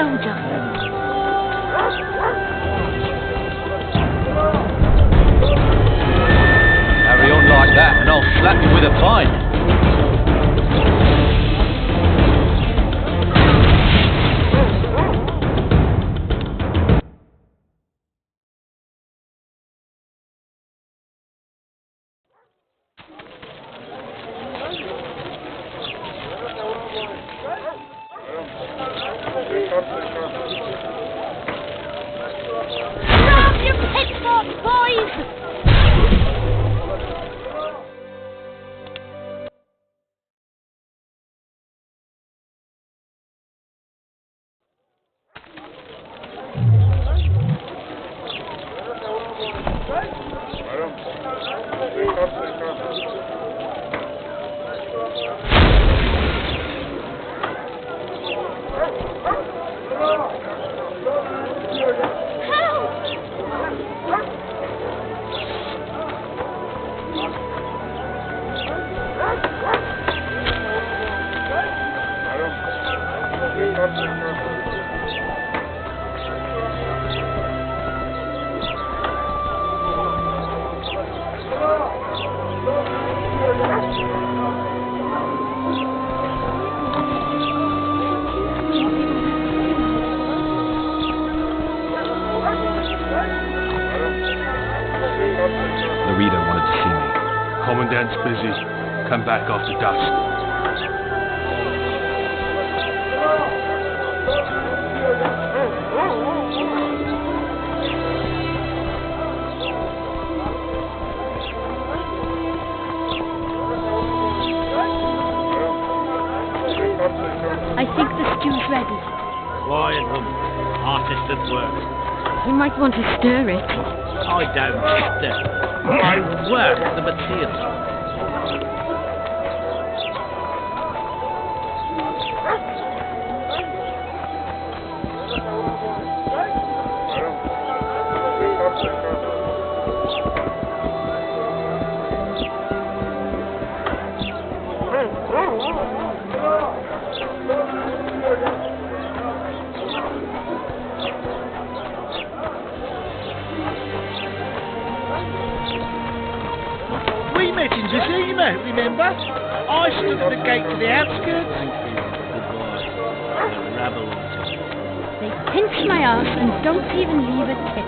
loads of them. Carry on like that and I'll slap you with a fine. Grab your pitchforks, boys! Rita wanted to see me. Commandant's busy. Come back after dusk. I think the stew's ready. Quiet, woman. Artist at work. You might want to stir it. I don't stir. I work the material. We met in Zazima, remember? I stood at the gate to the outskirts. Thank you. Goodbye. The rabble. They pinch my ass and don't even leave a tip.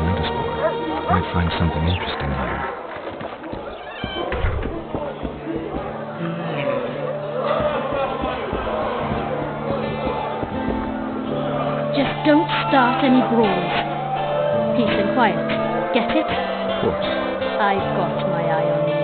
Notice board. Might find something interesting here. Just don't start any brawls. Peace and quiet. Get it? Of course. I've got my eye on you.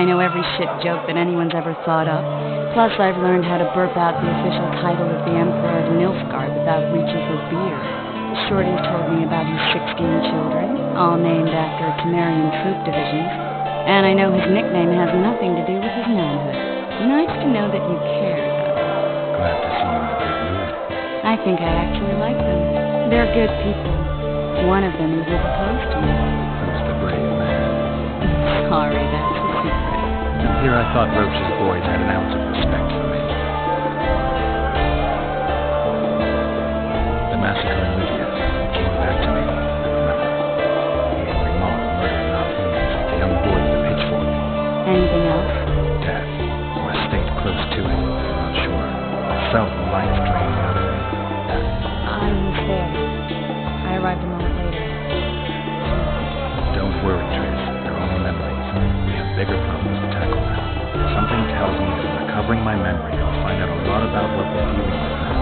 know every shit joke that anyone's ever thought up. Plus, I've learned how to burp out the official title of the Emperor of Nilfgaard without reaching for beer. Shorty's told me about his 16 children, all named after Temerian troop divisions, and I know his nickname has nothing to do with his manhood. Nice to know that you care, though. Glad to see you in a good mood. I think I actually like them. They're good people. One of them even proposed to me. Who's the brave man? Sorry, that's a secret. Here I thought Roach's boys had an ounce of respect for me. The massacre in Libya came back to me, I remember. The angry mob murdering our humans, the young boy with the pitchfork. Anything else? Death, or a state close to it, I'm not sure. Felt life draining out of me. I was there. I arrived a moment later. Don't worry, Tris. They're only memories. We have bigger problems to tackle now. Something tells me that in recovering my memory, I'll find out a lot about what we're dealing with now.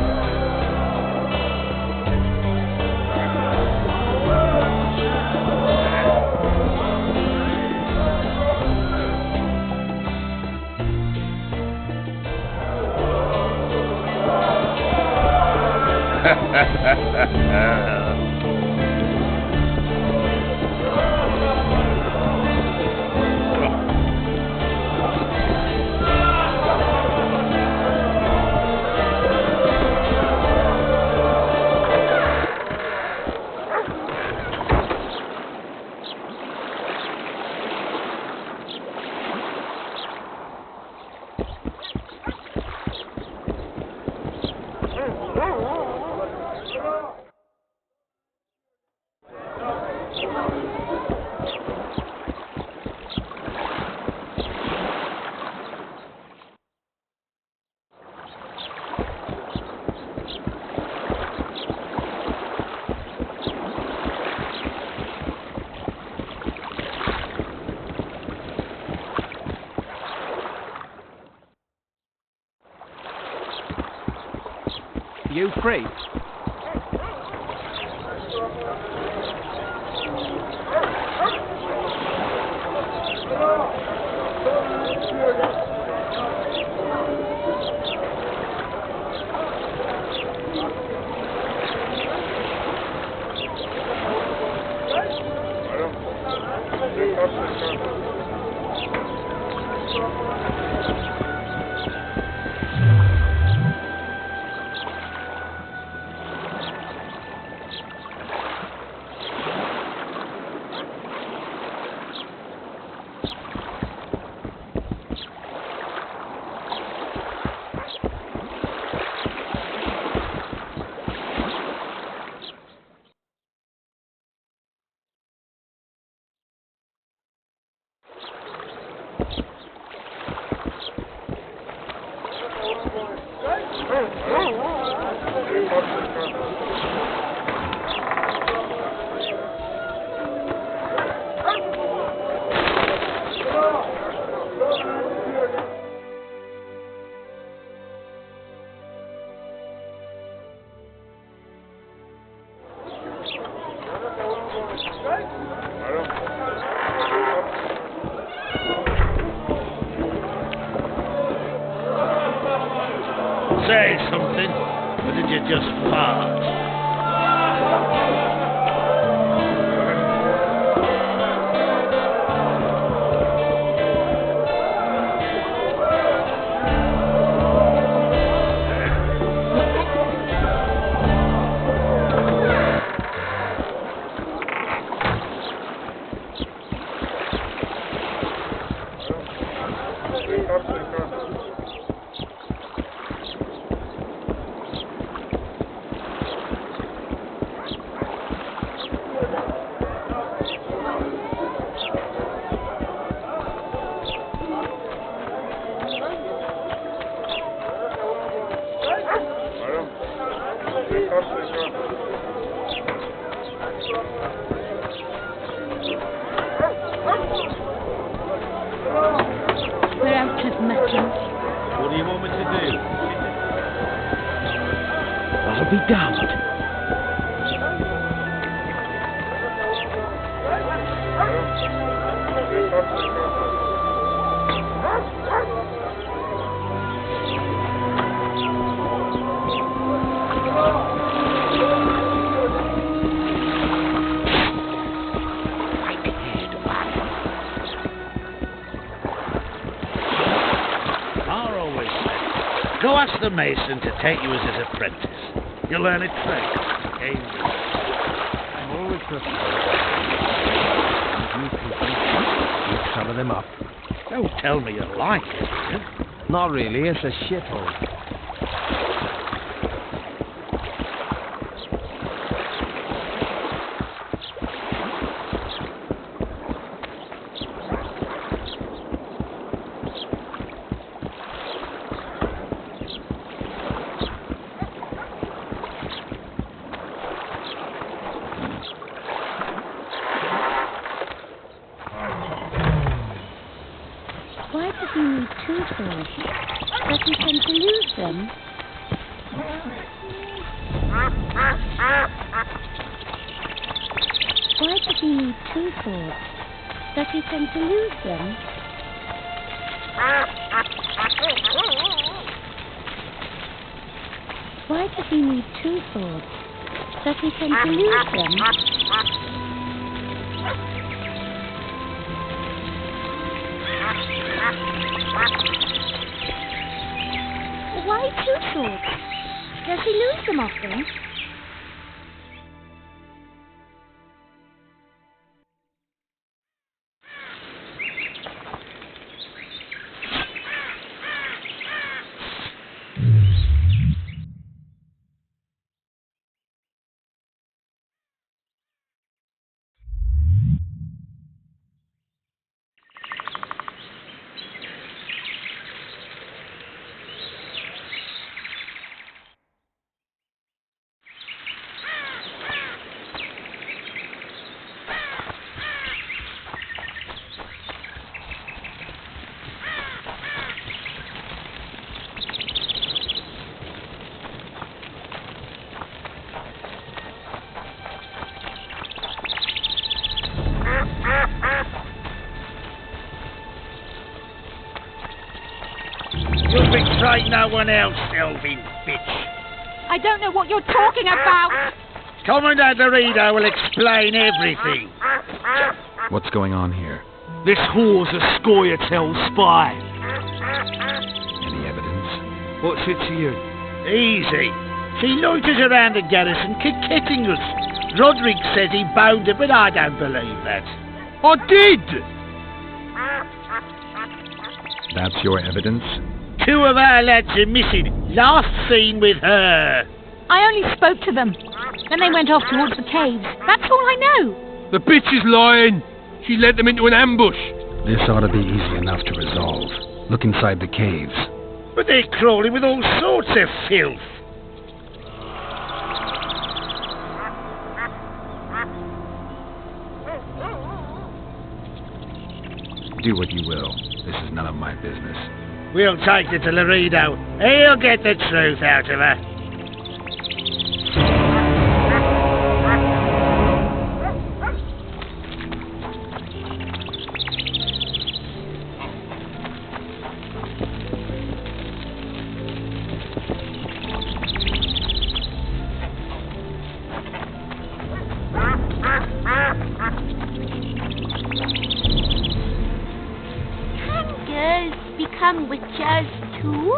You free? Say something, or did you just fart? We're out of matches. What do you want me to do? I'll be damned. Go ask the mason to take you as his apprentice. You'll learn it first. I'm always prepared. You people, you cover them up. Don't tell me you like it. Not really, it's a shithole. Why does he need two swords? Does he tend to lose them? Why does he need two swords? Does he tend to lose them? Why does he need two swords? Does he tend to lose them? Why two swords? Does he lose them often? You'll betray no one else, Elvin, bitch. I don't know what you're talking about. Commandant Dorito will explain everything. What's going on here? This whore's a Scoia'tael spy. Any evidence? What's it to you? Easy. She loiters around the garrison, kick-hitting us. Roderick says he bound her, but I don't believe that. I did! That's your evidence? Two of our lads are missing. Last seen with her. I only spoke to them. Then they went off towards the caves. That's all I know. The bitch is lying. She led them into an ambush. This ought to be easy enough to resolve. Look inside the caves. But they're crawling with all sorts of filth. Do what you will. This is none of my business. We'll take her to Laredo. He'll get the truth out of her. Become witches too?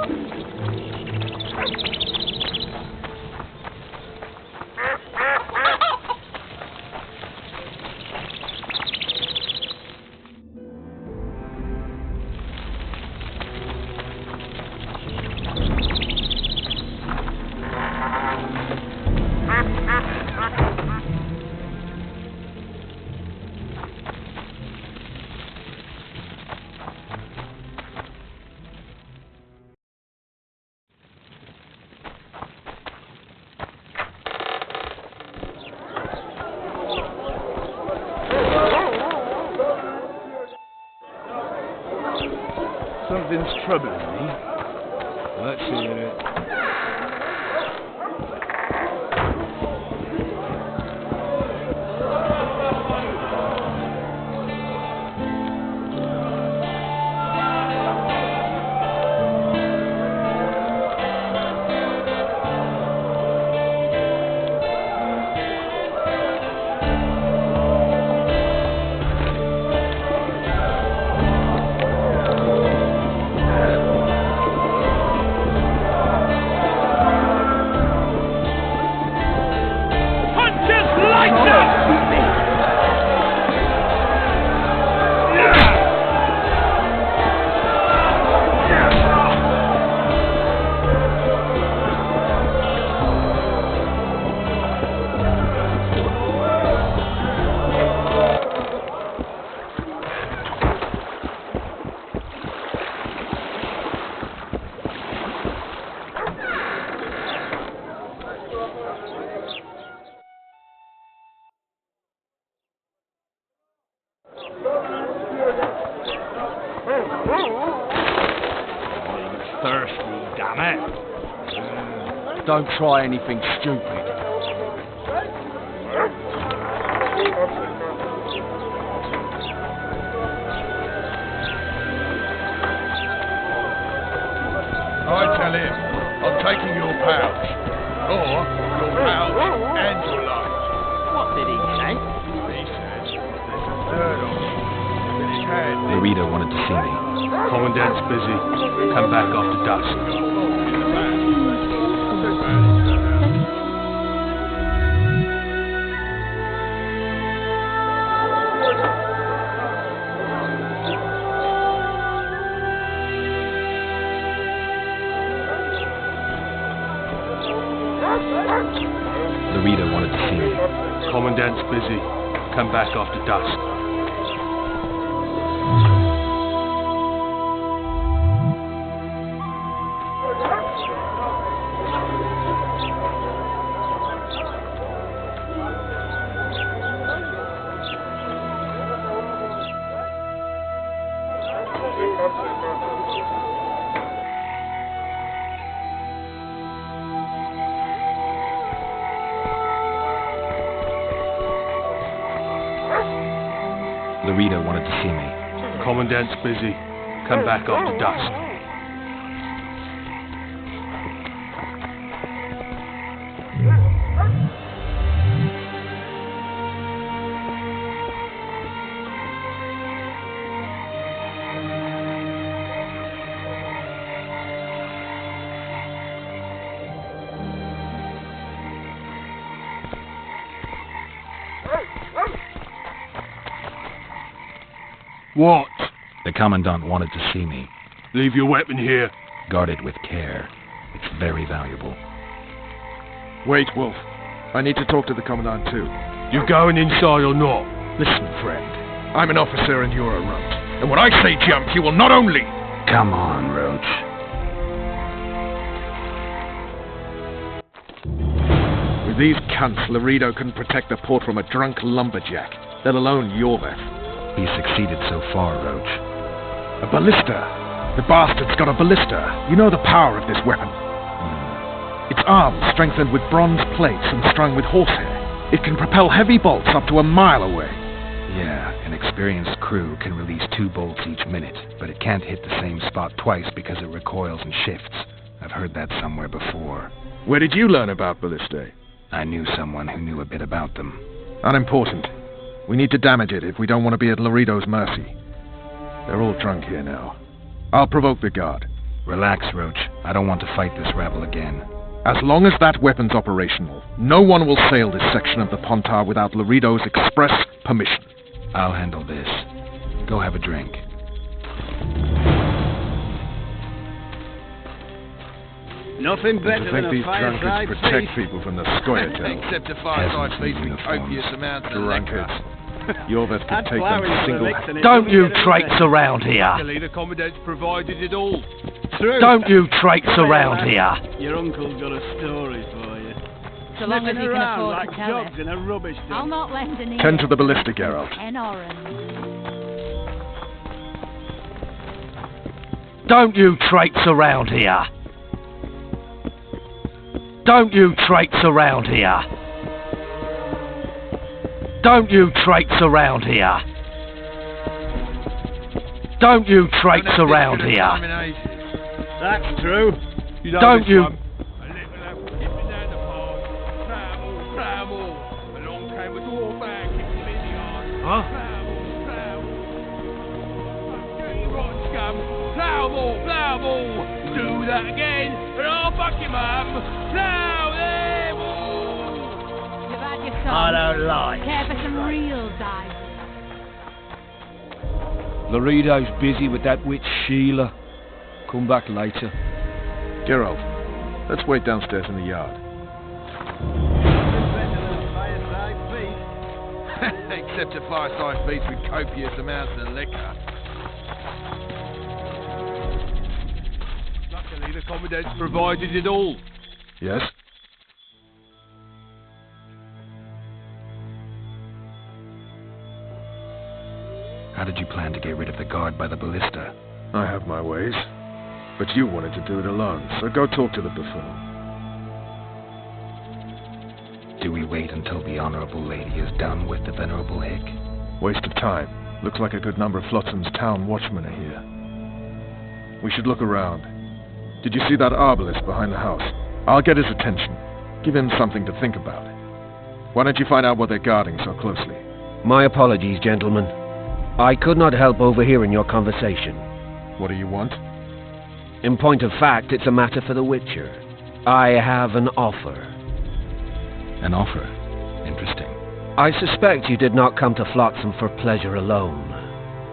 Something's troubling me. Let's hear it. thirsty, damn it. Don't try anything stupid. I tell him, I'm taking your pouch. Or your pouch and your light. What did he say? He says there's a third option. That he can. Loretta wanted to see me. Commandant's busy. Come back after dusk. Loretta wanted to see me. Commandant's busy. Come back after dusk. Loretta wanted to see me. Commandant's busy. Come back after dusk. What? The Commandant wanted to see me. Leave your weapon here. Guard it with care. It's very valuable. Wait, Wolf. I need to talk to the Commandant too. You going inside or not? Listen, friend. I'm an officer and you're a runt. And when I say jump, you will not only... Come on, Roach. With these cunts, Laredo can protect the port from a drunk lumberjack, let alone Yorveth. He's succeeded so far, Roach. A ballista. The bastard's got a ballista. You know the power of this weapon. Its arms strengthened with bronze plates and strung with horsehair. It can propel heavy bolts up to a mile away. Yeah, an experienced crew can release 2 bolts each minute, but it can't hit the same spot twice because it recoils and shifts. I've heard that somewhere before. Where did you learn about ballistae? I knew someone who knew a bit about them. Unimportant. We need to damage it if we don't want to be at Laredo's mercy. They're all drunk here now. I'll provoke the guard. Relax, Roach. I don't want to fight this rabble again. As long as that weapon's operational, no one will sail this section of the Pontar without Laredo's express permission. I'll handle this. Go have a drink. Nothing I better think than these a fireside drunkards protect feast. people from the Scoia'tael. Except a fireside Peasants feast in with uniforms. copious amounts of liquor. Drunkards. Yorveth could That's take them flowering for the single... mix and it Don't doesn't you get any traipse better. around here. Luckily, the Commandant's provided it all. True. Don't you traipse around Lad, here. Your uncle's got a story for you. So long as Sniffing you can around afford like to tell dogs it. in a rubbish I'll dump. not lend an ear. Tend to the ballista, Geralt. 10 orange. Don't you traipse around here. Don't you traipse around here. Don't you traipse around here. Don't you traipse around here. That's true. You know Don't this you- one. A little apple skipping down the path. Travel. Along came a dwarf bag, kicked him in the arse. Huh? Travel. Dirty rotten scum. Plow. Do that again, and I'll fuck him up. Plow there. You've had your I song. don't like. Care for some real dice. Laredo's busy with that witch Sheila. Come back later. Geralt, let's wait downstairs in the yard. Except a fireside feast with copious amounts of liquor. Luckily, the Commandant's provided it all. Yes? How did you plan to get rid of the guard by the ballista? I have my ways. But you wanted to do it alone, so go talk to the buffoon. Do we wait until the Honourable Lady is done with the Venerable Hick? Waste of time. Looks like a good number of Flotsam's town watchmen are here. We should look around. Did you see that arbalist behind the house? I'll get his attention. Give him something to think about. Why don't you find out what they're guarding so closely? My apologies, gentlemen. I could not help overhearing your conversation. What do you want? In point of fact, it's a matter for the Witcher. I have an offer. An offer? Interesting. I suspect you did not come to Flotsam for pleasure alone.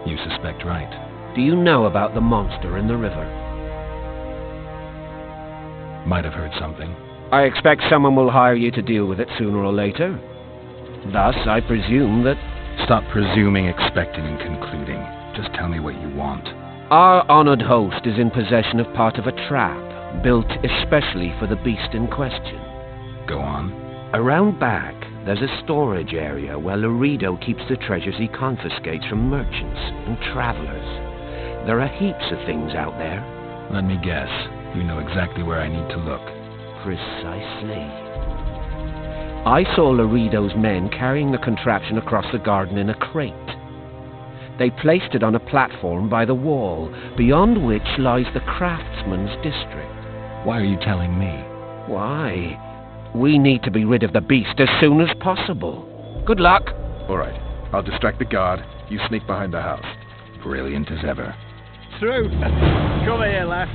You suspect right. Do you know about the monster in the river? Might have heard something. I expect someone will hire you to deal with it sooner or later. Thus, I presume that... Stop presuming, expecting, and concluding. Just tell me what you want. Our honored host is in possession of part of a trap, built especially for the beast in question. Go on. Around back, there's a storage area where Laredo keeps the treasures he confiscates from merchants and travelers. There are heaps of things out there. Let me guess. You know exactly where I need to look. Precisely. I saw Laredo's men carrying the contraption across the garden in a crate. They placed it on a platform by the wall, beyond which lies the craftsman's district. Why are you telling me? Why? We need to be rid of the beast as soon as possible. Good luck. All right. I'll distract the guard. You sneak behind the house. Brilliant as ever. True. Come here, lass.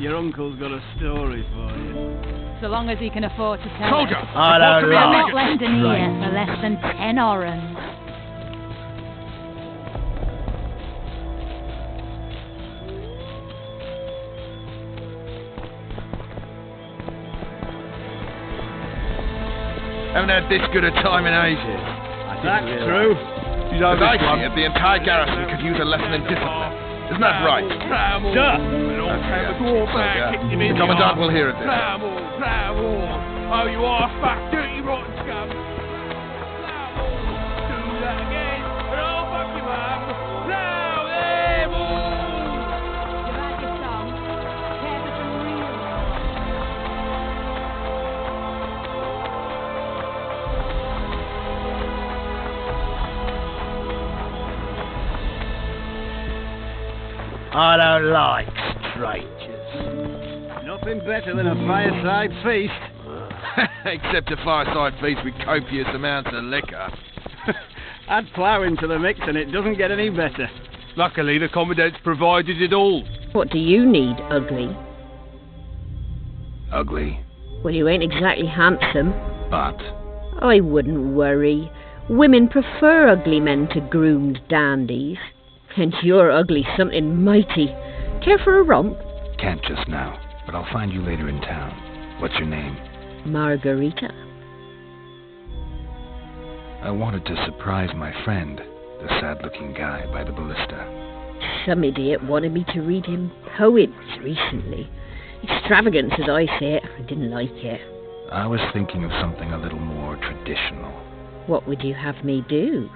Your uncle's got a story for you. So long as he can afford to tell Soldier! us. I don't I'm like not it. left an ear for less than 10 orans. Haven't had this good a time in ages. That's true. As I see it, the entire garrison could use a lesson in discipline. Isn't that right? Travel. Duh. The Commandant will hear of this. Travel. Oh, you are a fat, dirty, rotten scum. Travel. Do that again, and I'll fuck you up. Now, there, boys. You like your song? Care for some real? I don't like strangers. Nothing better than a fireside feast. Except a fireside feast with copious amounts of liquor. Add plough into the mix and it doesn't get any better. Luckily, the Commandant's provided it all. What do you need, ugly? Ugly, Well, you ain't exactly handsome. but... I wouldn't worry. Women prefer ugly men to groomed dandies. And you're ugly something mighty. Care for a romp? Can't just now, but I'll find you later in town. What's your name? Margarita. I wanted to surprise my friend, the sad-looking guy by the ballista. Some idiot wanted me to read him poems recently. Extravagance as I say it. I didn't like it. I was thinking of something a little more traditional. What would you have me do?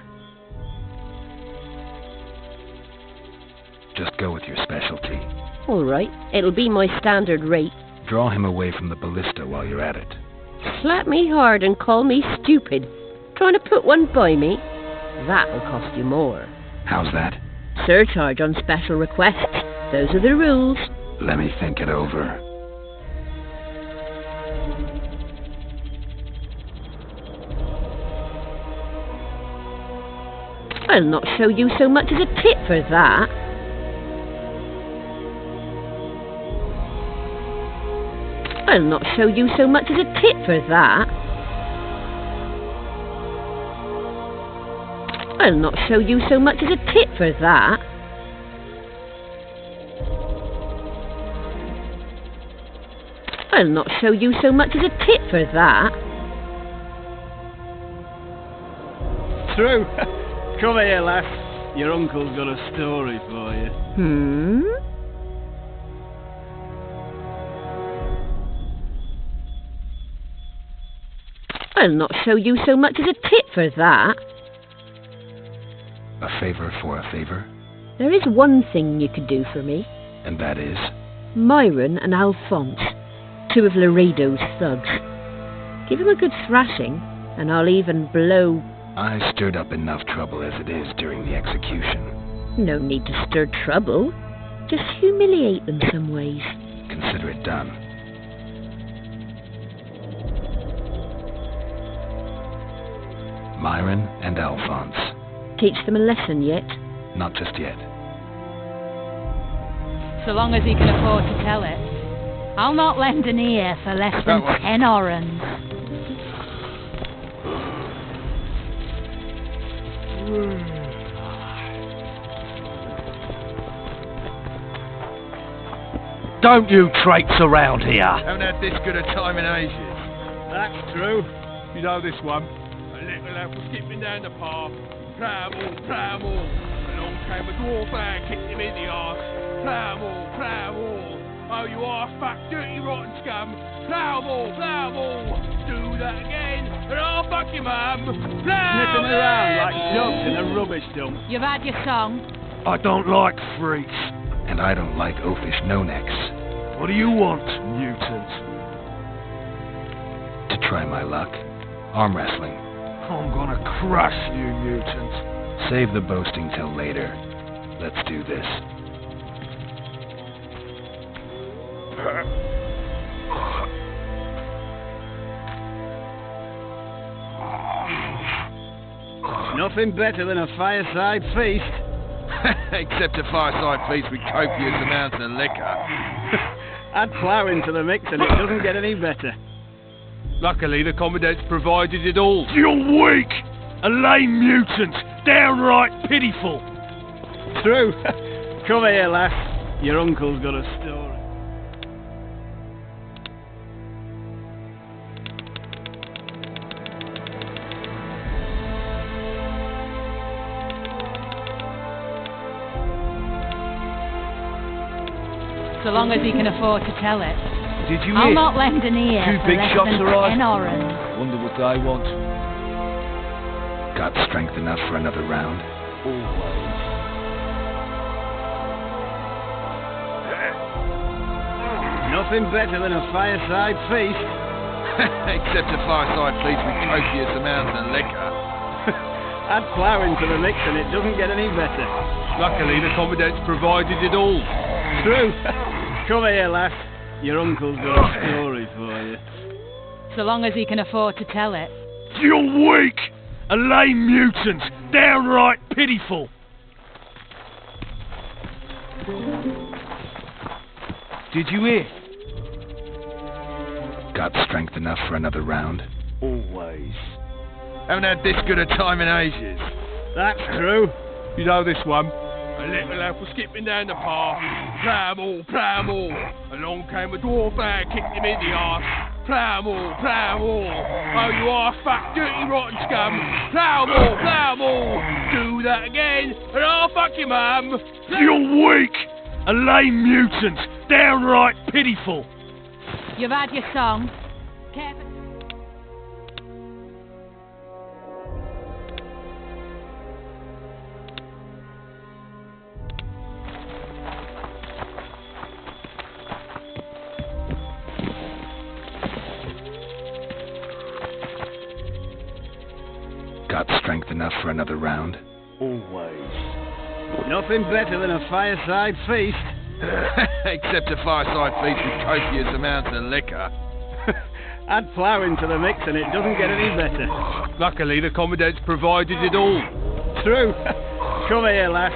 Just go with your specialty. All right, it'll be my standard rate. Draw him away from the ballista while you're at it. Slap me hard and call me stupid. Trying to put one by me? That'll cost you more. How's that? Surcharge on special requests. Those are the rules. Let me think it over. I'll not show you so much as a tit for that. I'll not show you so much as a tit for that. I'll not show you so much as a tit for that. I'll not show you so much as a tit for that. True. Come here, lass. Your uncle's got a story for you. I'll not show you so much as a tit for that. A favor for a favor? There is one thing you could do for me. And that is? Myron and Alphonse, two of Laredo's thugs. Give them a good thrashing, and I'll even blow... I stirred up enough trouble as it is during the execution. No need to stir trouble. Just humiliate them some ways. Consider it done. Myron and Alphonse. Teach them a lesson yet? Not just yet. So long as he can afford to tell it. I'll not lend an ear for less than 10 orans. Don't you traipse around here. Haven't had this good a time in ages. That's true. You know this one. A little lad was skipping down the path. Plough-all, plough-all. Along came a dwarf and kicked him in the arse. Plough-all, plough-all. Oh, you arse-fuck, dirty rotten scum. Plough-all, plough-all. Do that again, and I'll fuck your mum. Sniffing around like dogs in a rubbish dump. You've had your song. I don't like freaks. And I don't like oafish no-necks. What do you want, mutant? To try my luck. Arm wrestling. I'm gonna crush you, mutant. Save the boasting till later. Let's do this. Nothing better than a fireside feast. Except a fireside feast with copious amounts of liquor. Add plough into the mix and it doesn't get any better. Luckily, the Commandant's provided it all. You're weak! A lame mutant! Downright pitiful! True. Come here, lass. Your uncle's got a story. So long as he can afford to tell it. Did you I'll hear? not lend an ear 2 for big less shots than arrived. 10 orans. Wonder what they want. Got strength enough for another round? Always. Nothing better than a fireside feast. Except a fireside feast with copious amounts of liquor. Add plough into the mix and it doesn't get any better. Luckily, the Commandant's provided it all. True. Come here, lass. Your uncle's got a story for you. So long as he can afford to tell it. You're weak! A lame mutant! Downright pitiful! Did you hear? Got strength enough for another round? Always. Haven't had this good a time in ages. That's true. You know this one. A little lad was skipping down the path. Plough-all, plough-all. Along came a dwarf and kicked him in the arse. Plough-all, plough-all. Oh, you arse-fuck, dirty rotten scum. Plough-all, plough-all. Do that again, and I'll fuck your mum. You're weak! A lame mutant! Downright pitiful! You've had your song. Careful. Got strength enough for another round? Always. Nothing better than a fireside feast. Except a fireside feast with copious amounts of liquor. Add plough into the mix and it doesn't get any better. Luckily, the Commandant's provided it all. True. Come here, lass.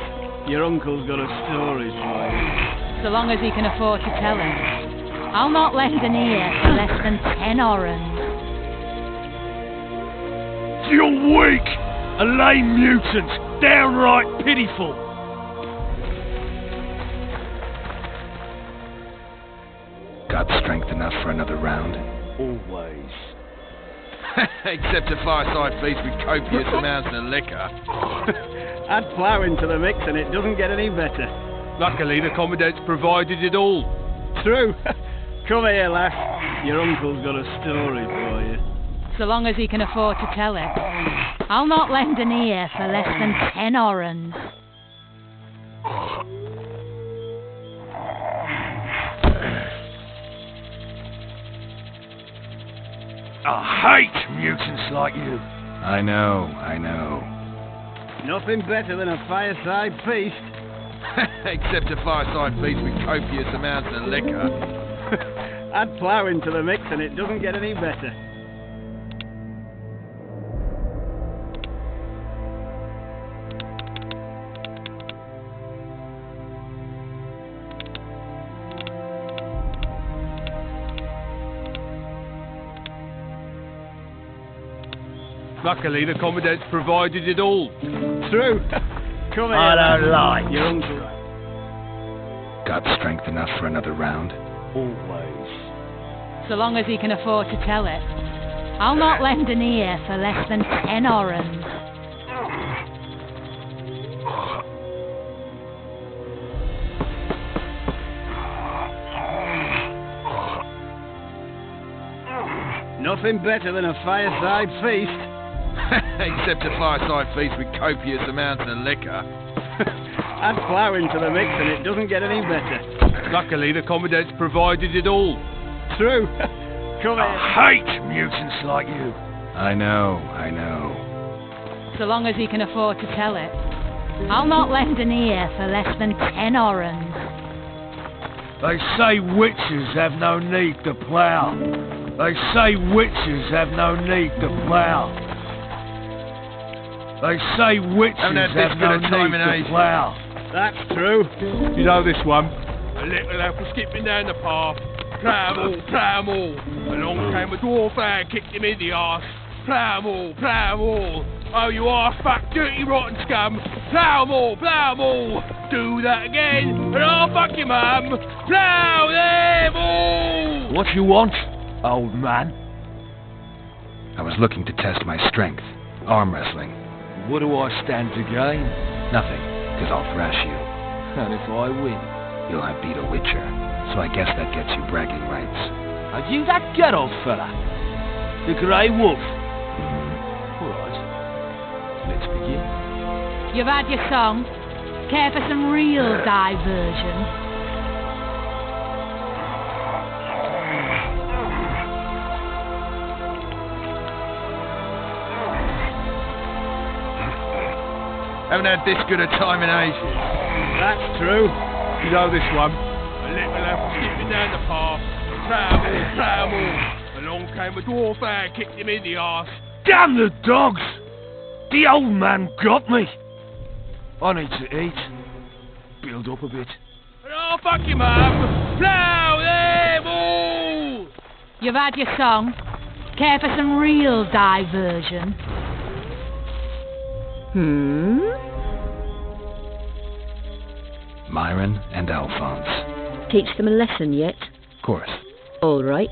Your uncle's got a story for you. So long as he can afford to tell it. I'll not lend an ear for less than 10 orans. You're weak! A lame mutant! Downright pitiful! Got strength enough for another round? Always. Except a fireside feast with copious amounts of liquor. Add plough into the mix and it doesn't get any better. Luckily, the Commandant's provided it all. True. Come here, lass. Your uncle's got a story for you. So long as he can afford to tell it. I'll not lend an ear for less than 10 orans. I hate mutants like you. I know. Nothing better than a fireside feast. Except a fireside feast with copious amounts of liquor. Add plough into the mix and it doesn't get any better. Luckily, the Commandant's provided it all. True. Come here. I don't like Your uncle. Got strength enough for another round? always. So long as he can afford to tell it. I'll not lend an ear for less than 10 orans. Nothing better than a fireside feast. Except a fireside feast with copious amounts of liquor. Add plough into the mix and it doesn't get any better. Luckily, the Commandant's provided it all. True. Come here. I hate mutants like you. I know. So long as he can afford to tell it. I'll not lend an ear for less than 10 orans. They say witches have no need to plough. They say witches have no need to plough. They say witches Haven't had this have bit no of time need in to ages. plough. That's true. You know this one. A little lad was skipping down the path. Plough all. Along came a dwarf and kicked him in the arse. Plough all. Oh, you arse-fuck, dirty rotten scum. Plough all. Do that again, and I'll fuck your mum. Plough them all. What you want, old man? I was looking to test my strength. Arm wrestling. What do I stand to gain? Nothing, because I'll thrash you. And if I win? You'll have beat a witcher, so I guess that gets you bragging rights. Are you that Geralt fella? The Grey Wolf? All right. Let's begin. You've had your song. Care for some real diversion? Haven't had this good a time in ages. That's true. You know this one. A little lad was skipping down the path. Plough all. Along came a dwarf and kicked him in the arse. Damn the dogs! The old man got me. I need to eat. Build up a bit. And I'll fuck your mum. Plough them all. You've had your song. Care for some real diversion? Myron and Alphonse. Teach them a lesson yet? Of course. All right.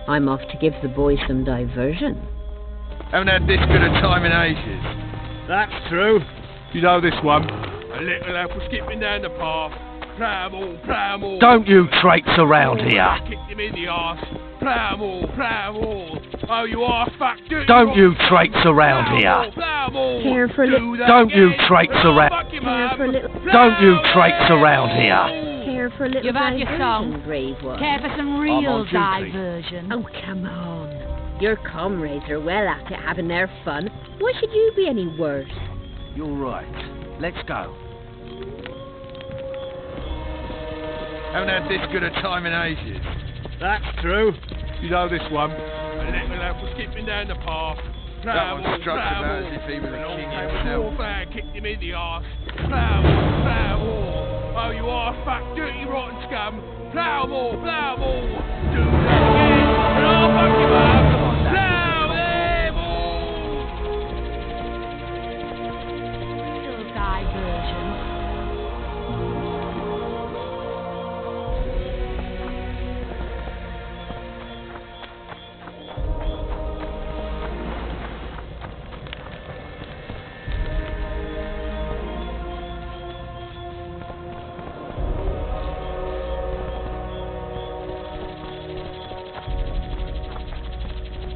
I'm off to give the boys some diversion. Haven't had this good a time in ages. That's true. You know this one. A little lad was skipping down the path. Plough all. Don't you traipse around here. Kicked him in the arse. Plough all. Oh, you arse-fuck, dirty Don't you rotten traipse around here. Plough all. Care for a little. Do that Don't you again, traipse and I'll around. fuck your Care mum. for a little. Don't you traipse around here. Care for a little You've had your diversion, song. brave one. Care for some I'm real on duty. diversion? Oh, come on. Your comrades are well at it having their fun. Why should you be any worse? You're right. Let's go. Haven't had this good a time in ages. That's true. You know this one. A little lad was skipping down the path. That one struck about as if he was a king himself. Dwarf and kicked him in the arse. Plough all. Oh, you arse-fuck, dirty rotten scum. Plough all. Do that again, and I'll fuck your mum. Plough them all. Real diversion?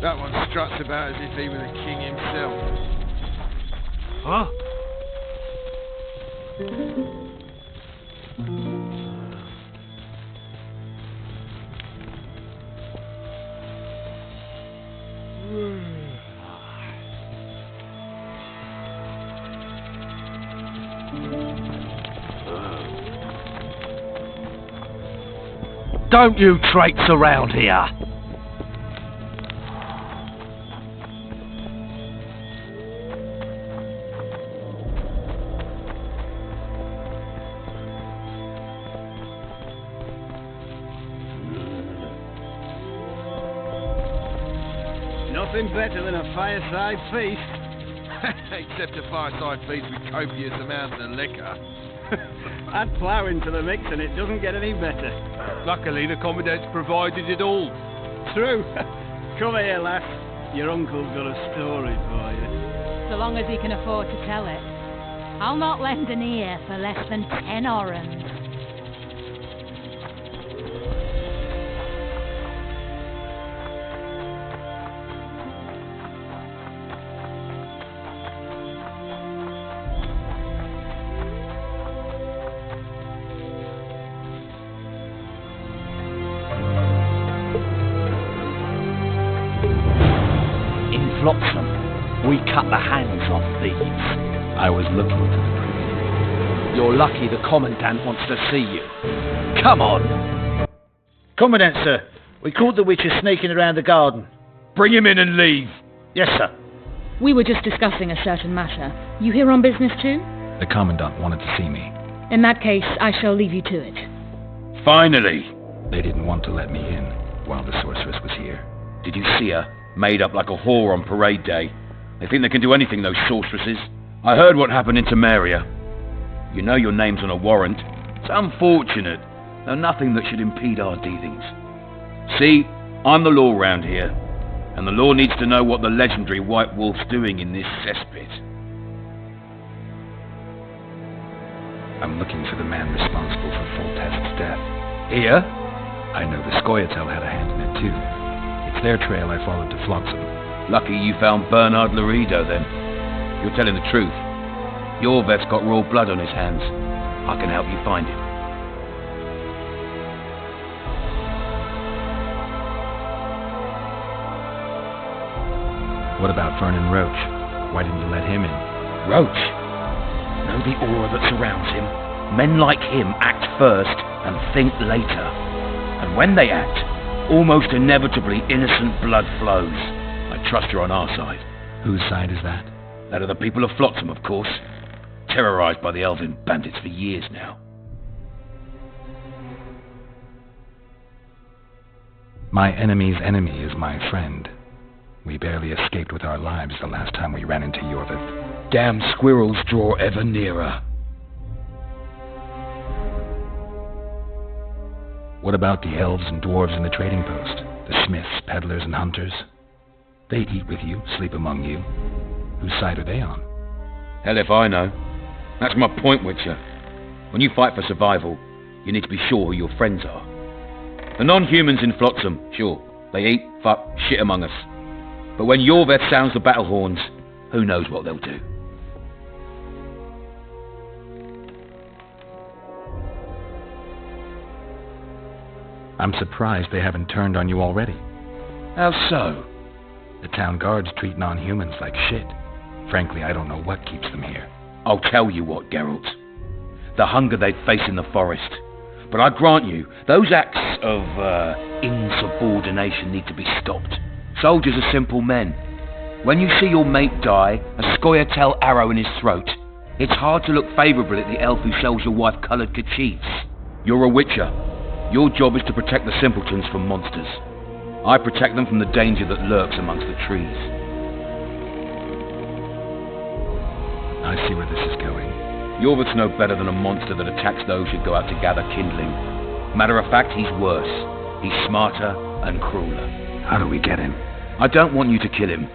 That one struts about as if he was a king himself. Huh? Don't you traipse around here. Nothing better than a fireside feast. Except a fireside feast with copious amounts of liquor. Add plough into the mix and it doesn't get any better. Luckily, the Commandant's provided it all. True. Come here, lass. Your uncle's got a story for you. So long as he can afford to tell it. I'll not lend an ear for less than 10 orens. Flotsam, we cut the hands off thieves. I was looking for the proof. You're lucky the Commandant wants to see you. Come on! Commandant, sir. We caught the witches sneaking around the garden. Bring him in and leave. Yes, sir. We were just discussing a certain matter. You here on business too? The Commandant wanted to see me. In that case, I shall leave you to it. Finally! They didn't want to let me in while the sorceress was here. Did you see her? Made up like a whore on parade day. They think they can do anything, those sorceresses. I heard what happened in Temeria. You know your name's on a warrant. It's unfortunate, though nothing that should impede our dealings. See, I'm the law round here, and the law needs to know what the legendary White Wolf's doing in this cesspit. I'm looking for the man responsible for Foltest's death. Here? I know the Scoia'tael had a hand in it too. It's their trail I followed to Flotsam. Lucky you found Bernard Laredo then. You're telling the truth. Your vet's got raw blood on his hands. I can help you find it. What about Vernon Roach? Why didn't you let him in? Roach? Know the aura that surrounds him? Men like him act first and think later. And when they act, almost inevitably innocent blood flows. I trust you're on our side. Whose side is that? That of the people of Flotsam, of course. Terrorized by the elven bandits for years now. My enemy's enemy is my friend. We barely escaped with our lives the last time we ran into Yorvith. Damn squirrels draw ever nearer. What about the elves and dwarves in the trading post? The smiths, peddlers, and hunters? They eat with you, sleep among you. Whose side are they on? Hell if I know. That's my point, Witcher. When you fight for survival, you need to be sure who your friends are. The non-humans in Flotsam, sure, they eat, fuck, shit among us. But when Yorveth sounds the battle horns, who knows what they'll do. I'm surprised they haven't turned on you already. How so? The town guards treat non-humans like shit. Frankly, I don't know what keeps them here. I'll tell you what, Geralt. The hunger they'd face in the forest. But I grant you, those acts of, insubordination need to be stopped. Soldiers are simple men. When you see your mate die, a Scoia'tael arrow in his throat, it's hard to look favourably at the elf who sells your wife coloured kerchiefs. You're a witcher. Your job is to protect the simpletons from monsters. I protect them from the danger that lurks amongst the trees. I see where this is going. Yorvith's no better than a monster that attacks those who go out to gather kindling. Matter of fact, he's worse. He's smarter and crueler. How do we get him? I don't want you to kill him.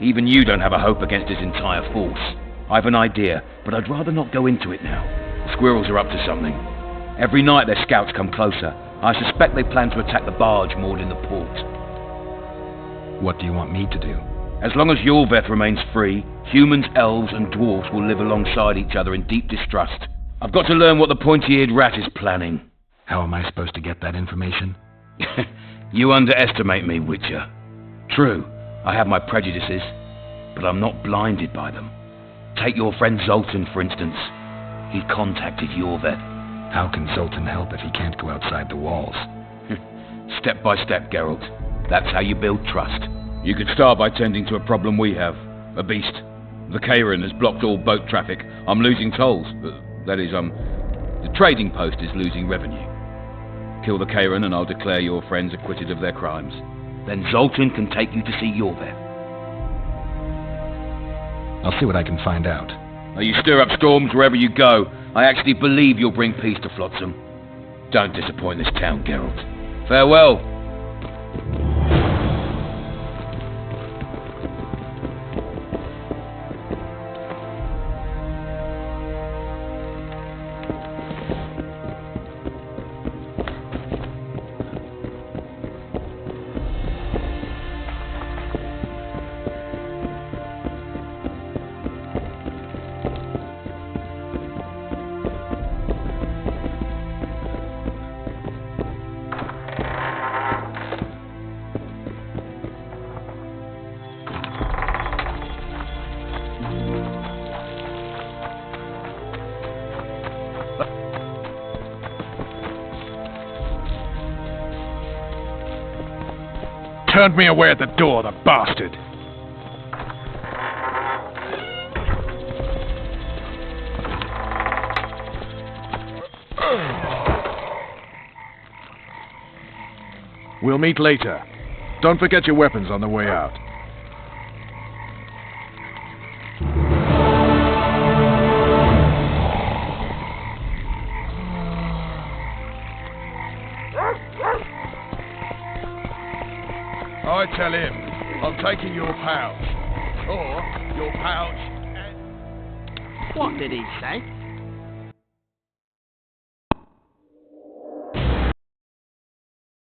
Even you don't have a hope against his entire force. I've an idea, but I'd rather not go into it now. The squirrels are up to something. Every night their scouts come closer. I suspect they plan to attack the barge moored in the port. What do you want me to do? As long as Yorveth remains free, humans, elves, and dwarves will live alongside each other in deep distrust. I've got to learn what the pointy-eared rat is planning. How am I supposed to get that information? You underestimate me, Witcher. True, I have my prejudices, but I'm not blinded by them. Take your friend Zoltan, for instance. He contacted Yorveth. How can Zoltan help if he can't go outside the walls? Step by step, Geralt. That's how you build trust. You could start by tending to a problem we have. A beast. The Kairan has blocked all boat traffic. I'm losing tolls. That is, the trading post is losing revenue. Kill the Kairan and I'll declare your friends acquitted of their crimes. Then Zoltan can take you to see Yorveth. I'll see what I can find out. Now you stir up storms wherever you go. I actually believe you'll bring peace to Flotsam. Don't disappoint this town, Geralt. Farewell. Turned me away at the door, the bastard. We'll meet later. Don't forget your weapons on the way out. I tell him I'm taking your pouch. Or your pouch and... What did he say?